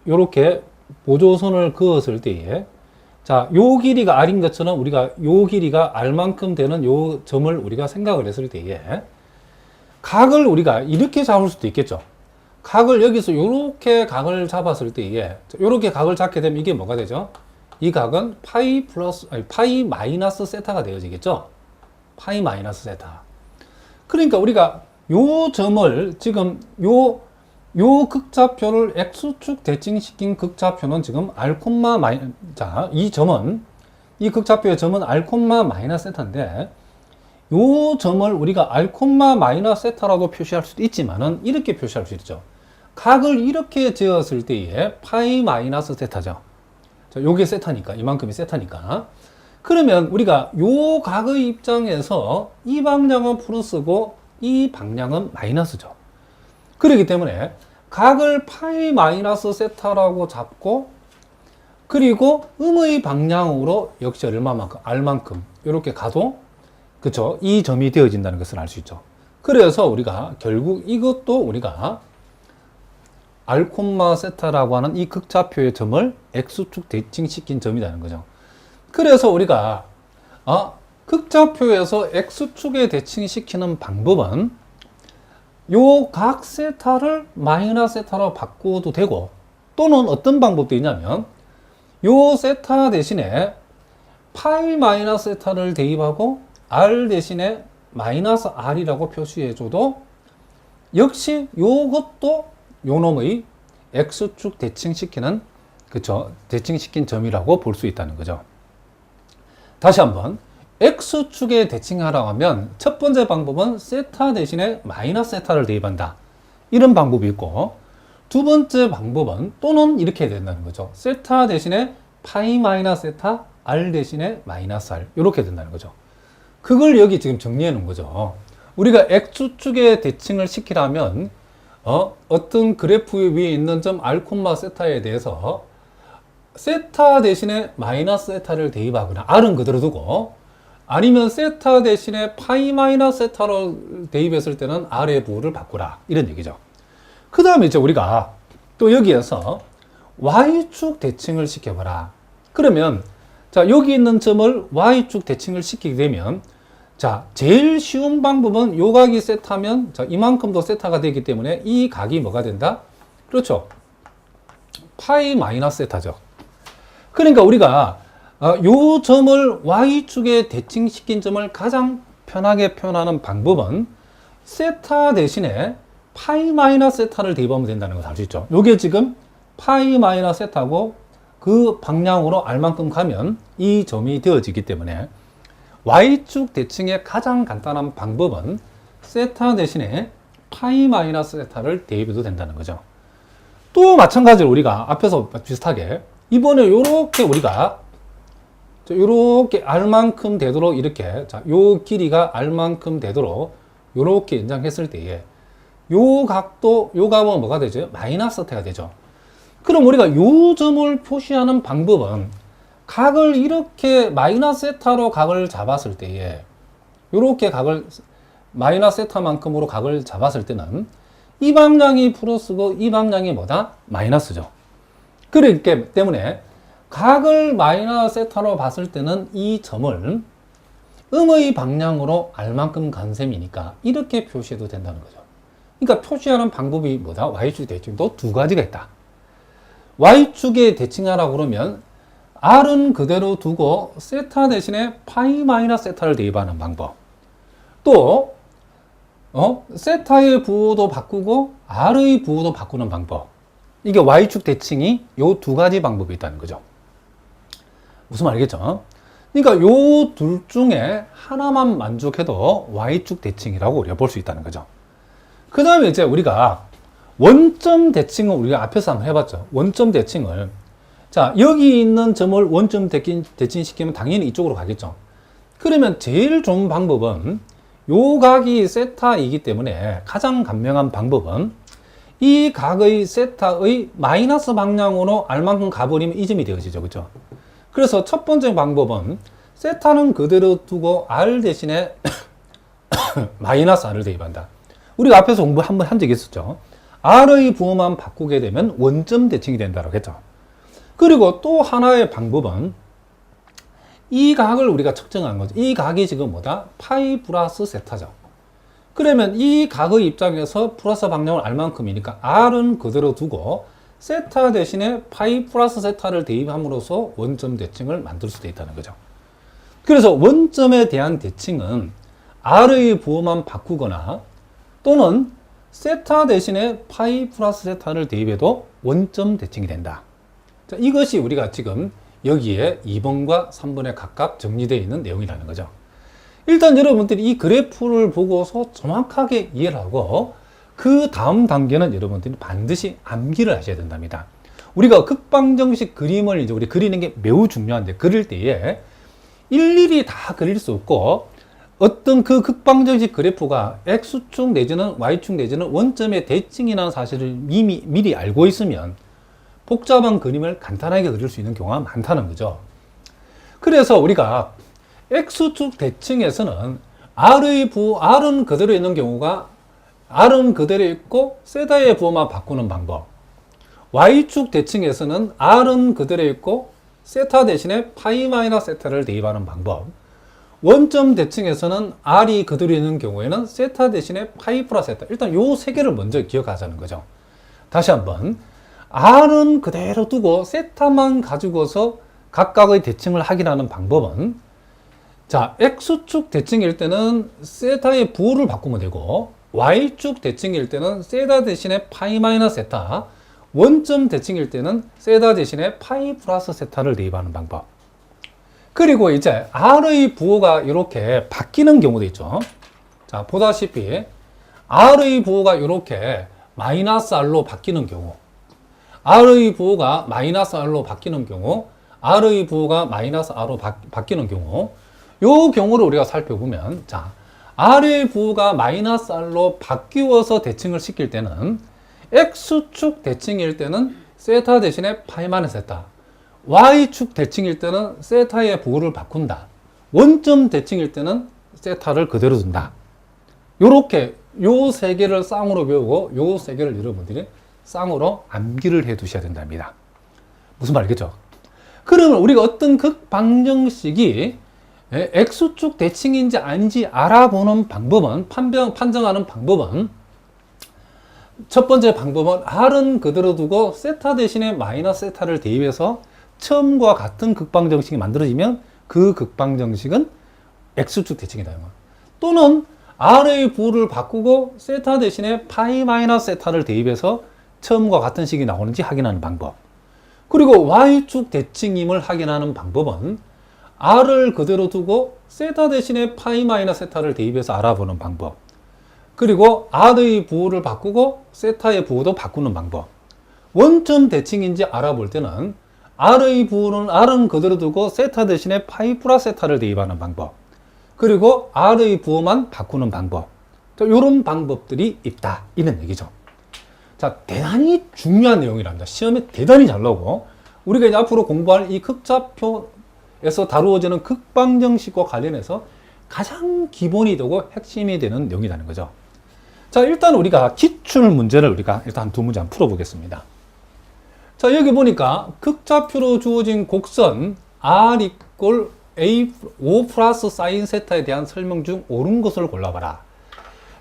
요렇게 보조선을 그었을 때에 자, 요 길이가 R인 것처럼 우리가 요 길이가 R만큼 되는 요 점을 우리가 생각을 했을 때에 각을 우리가 이렇게 잡을 수도 있겠죠. 각을 여기서 요렇게 각을 잡았을 때에 요렇게 각을 잡게 되면 이게 뭐가 되죠? 이 각은 파이 마이너스 세타가 되어지겠죠? 파이 마이너스 세타. 그러니까 우리가 요 점을 지금 요 극좌표를 x축 대칭시킨 극좌표는 지금 r, 자, 이 극좌표의 점은 r, 마이너스 세타인데 요 점을 우리가 r, 마이너스 세타라고 표시할 수도 있지만은 이렇게 표시할 수 있죠. 각을 이렇게 재었을 때에 파이 마이너스 세타죠. 자, 요게 세타니까, 이만큼이 세타니까. 그러면 우리가 요 각의 입장에서 이 방향은 플러스고 이 방향은 마이너스죠. 그렇기 때문에 각을 파이 마이너스 세타라고 잡고 그리고 음의 방향으로 역시 얼마만큼, r만큼 이렇게 가도 그쵸? 이 점이 되어진다는 것을 알 수 있죠. 그래서 우리가 결국 이것도 우리가 r, 세타라고 하는 이 극좌표의 점을 x축 대칭시킨 점이라는 거죠. 그래서 우리가 극좌표에서 x축에 대칭시키는 방법은 요 각 세타를 마이너스 세타로 바꿔도 되고 또는 어떤 방법도 있냐면 요 세타 대신에 파이 마이너스 세타를 대입하고 r 대신에 마이너스 r이라고 표시해줘도 역시 요것도 요놈의 x축 대칭시키는 그쵸 대칭시킨 점이라고 볼 수 있다는 거죠. 다시 한번 x축에 대칭하라고 하면 첫 번째 방법은 세타 대신에 마이너스 세타를 대입한다. 이런 방법이 있고 두 번째 방법은 또는 이렇게 해야 된다는 거죠. 세타 대신에 파이 마이너스 세타, r 대신에 마이너스 r 이렇게 된다는 거죠. 그걸 여기 지금 정리해 놓은 거죠. 우리가 x축에 대칭을 시키려면 어떤 그래프 위에 있는 점 r, 세타에 대해서 세타 대신에 마이너스 세타를 대입하거나 r은 그대로 두고 아니면 세타 대신에 파이 마이너스 세타로 대입했을 때는 r의 부호를 바꾸라 이런 얘기죠. 그 다음에 이제 우리가 또 여기에서 y축 대칭을 시켜봐라. 그러면 자 여기 있는 점을 y축 대칭을 시키게 되면 자 제일 쉬운 방법은 요 각이 세타면 자 이만큼도 세타가 되기 때문에 이 각이 뭐가 된다? 그렇죠. 파이 마이너스 세타죠. 그러니까 우리가 요 점을 y축에 대칭시킨 점을 가장 편하게 표현하는 방법은 세타 대신에 파이 마이너스 세타를 대입하면 된다는 걸 알 수 있죠. 요게 지금 파이 마이너스 세타고 그 방향으로 r만큼 가면 이 점이 되어지기 때문에 y축 대칭의 가장 간단한 방법은 세타 대신에 파이 마이너스 세타를 대입해도 된다는 거죠. 또 마찬가지로 우리가 앞에서 비슷하게 이번에 요렇게 우리가 요렇게 r만큼 되도록 이렇게 자, 요 길이가 r만큼 되도록 요렇게 연장했을 때에 요 각도 요 값은 뭐가 되죠? 마이너스 세타가 되죠. 그럼 우리가 요 점을 표시하는 방법은 각을 이렇게 마이너스 세타로 각을 잡았을 때에 요렇게 각을 마이너스 세타만큼으로 각을 잡았을 때는 이 방향이 플러스고 이 방향이 뭐다? 마이너스죠. 그렇기 때문에 각을 마이너스 세타로 봤을 때는 이 점을 음의 방향으로 r만큼 간 셈이니까 이렇게 표시해도 된다는 거죠. 그러니까 표시하는 방법이 뭐다? y축 대칭도 두 가지가 있다. y축에 대칭하라고 그러면 r은 그대로 두고 세타 대신에 파이 마이너스 세타를 대입하는 방법. 또 세타의 부호도 바꾸고 r의 부호도 바꾸는 방법. 이게 y축 대칭이 요 두 가지 방법이 있다는 거죠. 무슨 말이겠죠? 그러니까 요 둘 중에 하나만 만족해도 y축 대칭이라고 우리가 볼 수 있다는 거죠. 그 다음에 이제 우리가 원점 대칭을 우리가 앞에서 한번 해봤죠. 원점 대칭을 자 여기 있는 점을 원점 대칭시키면 당연히 이쪽으로 가겠죠. 그러면 제일 좋은 방법은 요 각이 세타이기 때문에 가장 간명한 방법은 이 각의 세타의 마이너스 방향으로 r만큼 가버리면 이 점이 되어지죠. 그죠? 그래서 첫 번째 방법은 세타는 그대로 두고 r 대신에 마이너스 r을 대입한다. 우리가 앞에서 공부 한번 한 적이 있었죠. R의 부호만 바꾸게 되면 원점 대칭이 된다고 했죠. 그리고 또 하나의 방법은 이 각을 우리가 측정한 거죠. 이 각이 지금 뭐다? 파이 플러스 세타죠. 그러면 이 각의 입장에서 플러스 방향을 알 만큼이니까 R은 그대로 두고 세타 대신에 파이 플러스 세타를 대입함으로써 원점 대칭을 만들 수도 있다는 거죠. 그래서 원점에 대한 대칭은 R의 부호만 바꾸거나 또는 세타 대신에 파이 플러스 세타를 대입해도 원점 대칭이 된다. 자, 이것이 우리가 지금 여기에 2번과 3번에 각각 정리되어 있는 내용이라는 거죠. 일단 여러분들이 이 그래프를 보고서 정확하게 이해를 하고 그 다음 단계는 여러분들이 반드시 암기를 하셔야 된답니다. 우리가 극방정식 그림을 이제 우리 그리는 게 매우 중요한데 그릴 때에 일일이 다 그릴 수 없고 어떤 그 극방정식 그래프가 X축 내지는 Y축 내지는 원점의 대칭이라는 사실을 이미 미리 알고 있으면 복잡한 그림을 간단하게 그릴 수 있는 경우가 많다는 거죠. 그래서 우리가 X축 대칭에서는 R은 그대로 있는 경우가 R은 그대로 있고 세타의 부호만 바꾸는 방법. Y축 대칭에서는 R은 그대로 있고 세타 대신에 파이 마이너스 세타를 대입하는 방법. 원점 대칭에서는 R이 그대로 있는 경우에는 세타 대신에 파이 플러스 세타. 일단 요 세 개를 먼저 기억하자는 거죠. 다시 한번. R은 그대로 두고 세타만 가지고서 각각의 대칭을 확인하는 방법은 자, X축 대칭일 때는 세타의 부호를 바꾸면 되고 Y축 대칭일 때는 세타 대신에 파이 마이너스 세타, 원점 대칭일 때는 세타 대신에 파이 플러스 세타를 대입하는 방법. 그리고 이제 R의 부호가 이렇게 바뀌는 경우도 있죠. 자, 보다시피 R의 부호가 이렇게 마이너스 R로 바뀌는 경우, R의 부호가 마이너스 R로 바뀌는 경우, R의 부호가 마이너스 R로 바뀌는 경우, 요 경우를 우리가 살펴보면, 자, R의 부호가 마이너스 R로 바뀌어서 대칭을 시킬 때는 X축 대칭일 때는 세타 대신에 파이 마이너스 세타, Y축 대칭일 때는 세타의 부호를 바꾼다. 원점 대칭일 때는 세타를 그대로 둔다. 요렇게 요 세 개를 쌍으로 배우고 요 세 개를 여러분들이 쌍으로 암기를 해 두셔야 된답니다. 무슨 말이겠죠? 그러면 우리가 어떤 극방정식이 X축 대칭인지 아닌지 알아보는 방법은, 판정하는 방법은, 첫 번째 방법은 R은 그대로 두고 세타 대신에 마이너스 세타를 대입해서 처음과 같은 극방정식이 만들어지면 그 극방정식은 X축 대칭이다. 또는 R의 부호를 바꾸고 세타 대신에 파이 마이너스 세타를 대입해서 처음과 같은 식이 나오는지 확인하는 방법. 그리고 Y축 대칭임을 확인하는 방법은 R을 그대로 두고 세타 대신에 파이 마이너스 세타를 대입해서 알아보는 방법. 그리고 R의 부호를 바꾸고 세타의 부호도 바꾸는 방법. 원점 대칭인지 알아볼 때는 R의 부호는 R은 그대로 두고 세타 대신에 파이 플러스 세타를 대입하는 방법. 그리고 R의 부호만 바꾸는 방법. 이런 방법들이 있다. 이런 얘기죠. 자, 대단히 중요한 내용이랍니다. 시험에 대단히 잘 나오고, 우리가 이제 앞으로 공부할 이 극좌표에서 다루어지는 극방정식과 관련해서 가장 기본이 되고 핵심이 되는 내용이라는 거죠. 자, 일단 우리가 기출 문제를 우리가 일단 두 문제 한번 풀어보겠습니다. 자, 여기 보니까 극좌표로 주어진 곡선 R 이꼴 A 5 플러스 사인 세타에 대한 설명 중 옳은 것을 골라봐라.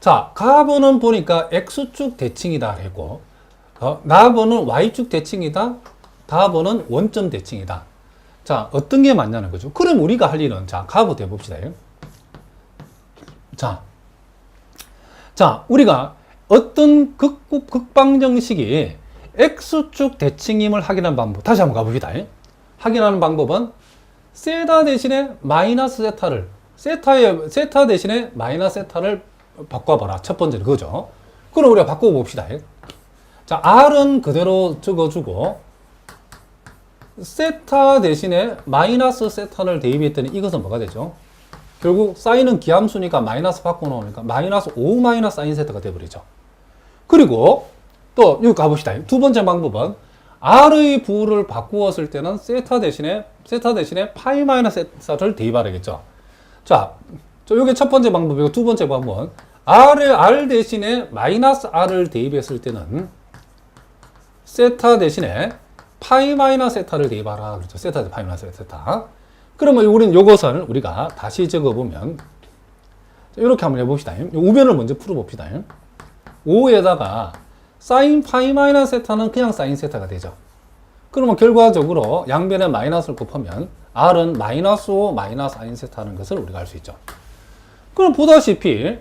자, 가번은 보니까 X축 대칭이다 하고, 나번은 Y축 대칭이다, 다번은 원점 대칭이다. 자, 어떤 게 맞냐는 거죠. 그럼 우리가 할 일은, 자, 가부터 해봅시다. 자, 우리가 어떤 극방정식이 X축 대칭임을 확인하는 방법, 다시 한번 가봅시다. 확인하는 방법은 세타 대신에 마이너스 세타를, 세타 대신에 마이너스 세타를 바꿔봐라. 첫 번째는 그거죠. 그럼 우리가 바꿔봅시다. 자, R은 그대로 적어주고, 세타 대신에 마이너스 세타를 대입했더니 이것은 뭐가 되죠? 결국 사인은 기함수니까 마이너스 바꿔놓으니까 마이너스 5 마이너스 사인 세타가 되어버리죠. 그리고 또 여기 가봅시다. 두 번째 방법은 R의 부호를 바꾸었을 때는 세타 대신에 파이 마이너스 세타를 대입하겠죠. 자, 요게 첫 번째 방법이고 두 번째 방법은 R 대신에 마이너스 R을 대입했을 때는 세타 대신에 파이 마이너스 세타를 대입하라. 그렇죠. 세타 대 파이 마이너스 세타. 그러면 우리는 요것을 우리가 다시 적어보면 이렇게 한번 해봅시다. 우변을 먼저 풀어봅시다. 5에다가 사인 파이 마이너스 세타는 그냥 사인 세타가 되죠. 그러면 결과적으로 양변에 마이너스를 곱하면 R은 마이너스 5 마이너스 사인 세타라는 것을 우리가 알 수 있죠. 그럼 보다시피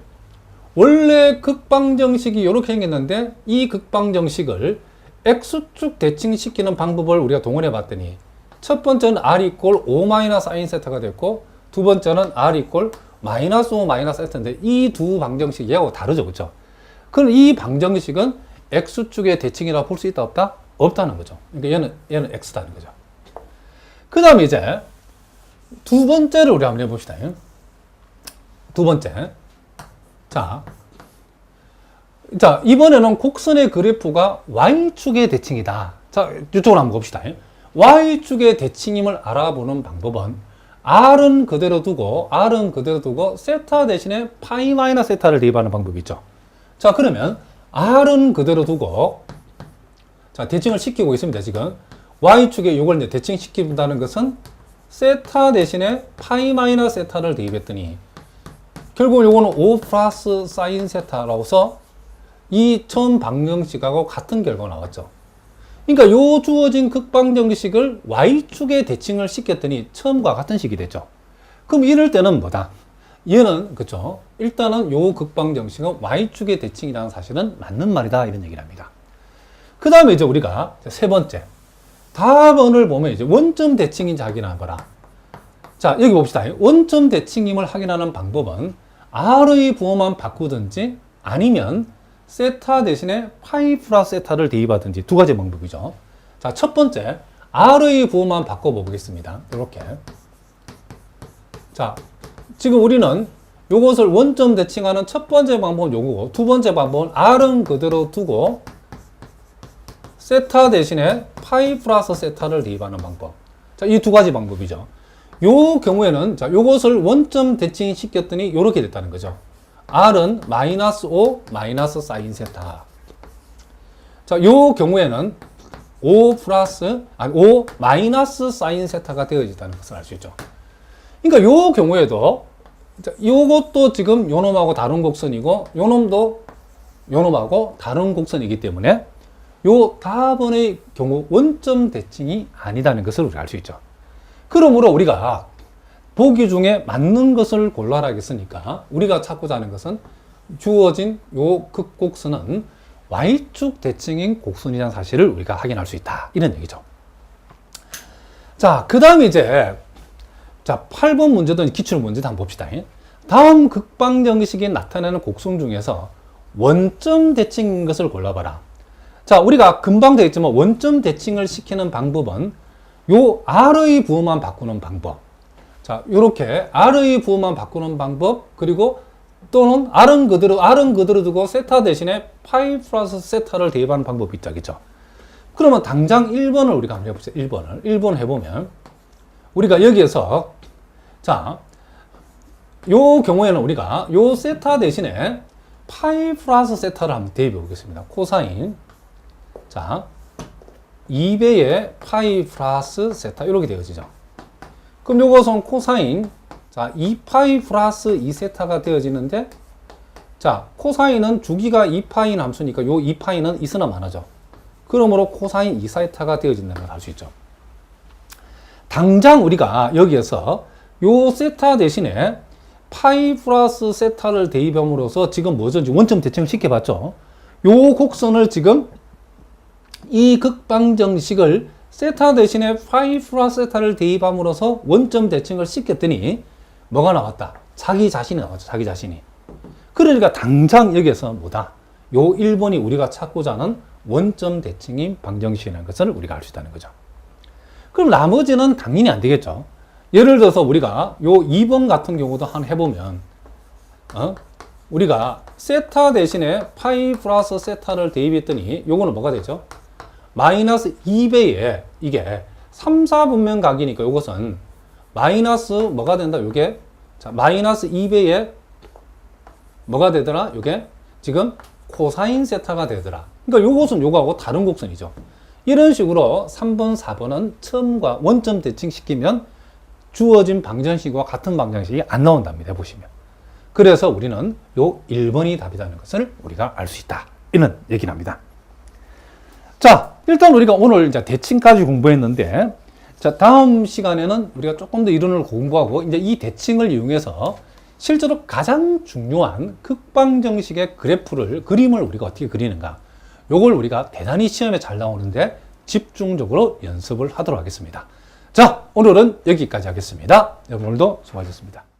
원래 극방정식이 이렇게 생겼는데 이 극방정식을 X축 대칭시키는 방법을 우리가 동원해 봤더니 첫 번째는 R 이꼴 5 마이너스 사인 세타가 됐고 두 번째는 R 이꼴 마이너스 5 마이너스 세타인데 이 두 방정식이 얘하고 다르죠. 그렇죠? 그럼 이 방정식은 X축의 대칭이라고 볼 수 있다 없다? 없다는 거죠. 그러니까 얘는 X다는 거죠. 그 다음에 이제 두 번째를 우리 한번 해봅시다. 두 번째. 자, 이번에는 곡선의 그래프가 Y축의 대칭이다. 자, 이쪽으로 한번 봅시다. Y축의 대칭임을 알아보는 방법은 R은 그대로 두고 세타 대신에 파이 마이너스 세타를 대입하는 방법이 있죠. 자, 그러면 R은 그대로 두고 자, 대칭을 시키고 있습니다. 지금 Y축에 이걸 이제 대칭시킨다는 것은 세타 대신에 파이 마이너스 세타를 대입했더니 결국 요거는 5 플러스 사인 세타라고서 이 처음 방정식하고 같은 결과가 나왔죠. 그러니까 요 주어진 극방정식을 Y축에 대칭을 시켰더니 처음과 같은 식이 됐죠. 그럼 이럴 때는 뭐다? 얘는, 그쵸? 일단은 요 극방정식은 Y축의 대칭이라는 사실은 맞는 말이다. 이런 얘기를 합니다. 그 다음에 이제 우리가 세 번째. 답안을 보면 이제 원점 대칭인지 확인해봐라. 자, 여기 봅시다. 원점 대칭임을 확인하는 방법은 R의 부호만 바꾸든지 아니면 세타 대신에 파이 플러스 세타를 대입하든지 두 가지 방법이죠. 자, 첫 번째, R의 부호만 바꿔보겠습니다. 이렇게. 자, 지금 우리는 요것을 원점 대칭하는 첫 번째 방법은 요거고, 두 번째 방법은 R은 그대로 두고, 세타 대신에 파이 플러스 세타를 대입하는 방법. 자, 이 두 가지 방법이죠. 요 경우에는, 자, 요것을 원점 대칭 시켰더니 요렇게 됐다는 거죠. R은 마이너스 5 마이너스 사인 세타. 자, 요 경우에는 5 마이너스 사인 세타가 되어진다는 것을 알 수 있죠. 그러니까 요 경우에도 요것도 지금 요놈하고 다른 곡선이고 요놈도 요놈하고 다른 곡선이기 때문에 요 답안의 경우 원점 대칭이 아니다는 것을 우리가 알 수 있죠. 그러므로 우리가 보기 중에 맞는 것을 골라라 했으니까 우리가 찾고자 하는 것은 주어진 요 극곡선은 Y축 대칭인 곡선이라는 사실을 우리가 확인할 수 있다. 이런 얘기죠. 자, 그 다음에 이제 자, 8번 문제도 기출 문제도 한번 봅시다. 다음 극방정식이 나타내는 곡선 중에서 원점 대칭인 것을 골라봐라. 자, 우리가 금방 되겠지만 원점 대칭을 시키는 방법은 요 R의 부호만 바꾸는 방법. 자, 요렇게 R의 부호만 바꾸는 방법, 그리고 또는 R은 그대로 두고 세타 대신에 파이 플러스 세타를 대입하는 방법이 있죠. 그죠? 그러면 당장 1번을 우리가 한번 해봅시다. 1번 해보면 우리가 여기에서 자, 요 경우에는 우리가 요 세타 대신에 파이 플러스 세타를 한번 대입해 보겠습니다. 코사인. 자, 2배의 파이 플러스 세타 이렇게 되어지죠. 그럼 요것은 코사인, 자, 2파이 플러스 2세타가 되어지는데, 자, 코사인은 주기가 2파인 함수니까 요 2파이는 있으나 마나죠. 그러므로 코사인 2세타가 되어진다는 걸 알 수 있죠. 당장 우리가 여기에서 요 세타 대신에 파이 플러스 세타를 대입함으로써 지금 뭐죠? 원점 대칭을 시켜봤죠. 요 곡선을 지금 이 극방정식을 세타 대신에 파이 플러스 세타를 대입함으로써 원점 대칭을 시켰더니 뭐가 나왔다? 자기 자신이 나왔죠. 자기 자신이. 그러니까 당장 여기에서 뭐다? 요 1번이 우리가 찾고자 하는 원점 대칭인 방정식이라는 것을 우리가 알 수 있다는 거죠. 그럼 나머지는 당연히 안 되겠죠. 예를 들어서 우리가 요 2번 같은 경우도 한번 해보면 우리가 세타 대신에 파이 플러스 세타를 대입했더니 요거는 뭐가 되죠? 마이너스 2배에 이게 3, 4분면 각이니까 이것은 마이너스 뭐가 된다? 이게 자, 마이너스 2배에 뭐가 되더라? 이게 지금 코사인 세타가 되더라. 그러니까 요것은 요거하고 다른 곡선이죠. 이런 식으로 3번, 4번은 처음과 원점 대칭시키면 주어진 방정식과 같은 방정식이 안 나온답니다. 보시면. 그래서 우리는 요 1번이 답이라는 것을 우리가 알 수 있다. 이런 얘기를 합니다. 자, 일단 우리가 오늘 이제 대칭까지 공부했는데, 자, 다음 시간에는 우리가 조금 더 이론을 공부하고, 이제 이 대칭을 이용해서 실제로 가장 중요한 극방정식의 그림을 우리가 어떻게 그리는가. 요걸 우리가 대단히 시험에 잘 나오는데 집중적으로 연습을 하도록 하겠습니다. 자, 오늘은 여기까지 하겠습니다. 여러분 오늘도 수고하셨습니다.